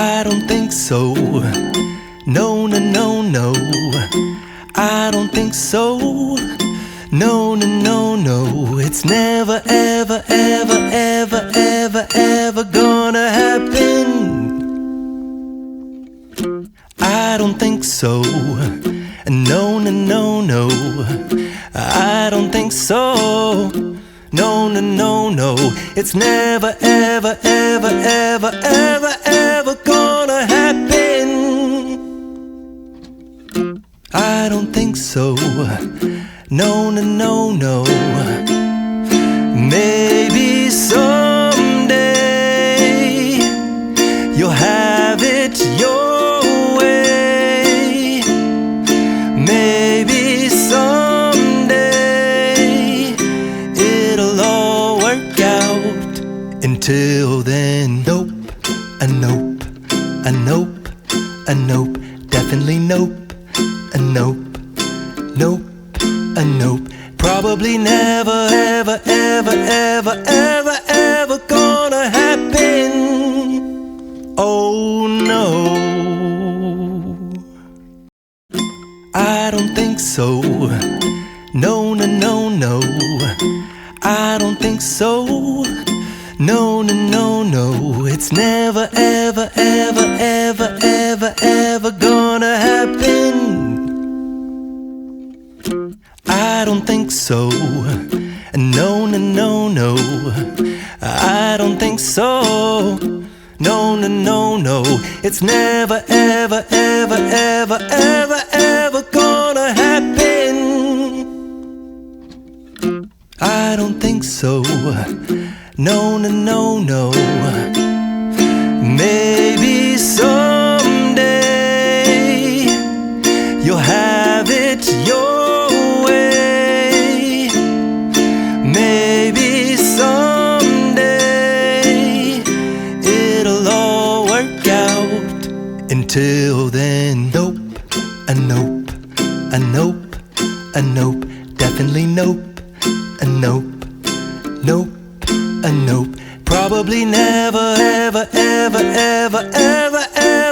I don't think so. No, no, no, no. I don't think so. No, no, no, no. It's never, ever, ever, ever, ever, ever gonna happen. I don't think so. No, no, no, no. I don't think so. No, no, no, no. It's never, ever, ever, ever, ever, ever gonna happen. I don't think so. No, no, no, no. Maybe someday you'll have it your way. Maybe someday it'll all work out. Until then, nope, a nope, a nope, a nope, definitely nope, a nope, nope, a nope. Probably never, ever, ever, ever, ever, ever gonna happen. Oh no, I don't think so. No, no, no, no. I don't think so. No, no, no, no. It's never, ever, ever, ever, ever, ever gonna happen. I don't think so. No, no, no, no. I don't think so. No, no, no, no. It's never, ever, ever, ever, ever, ever gonna happen. I don't think so. No, no, no, no. Maybe someday you'll have it your way. Maybe someday it'll all work out. Until then, nope, a nope, a nope, a nope, definitely nope, a nope, nope, a nope. Probably never, ever, ever, ever, ever, ever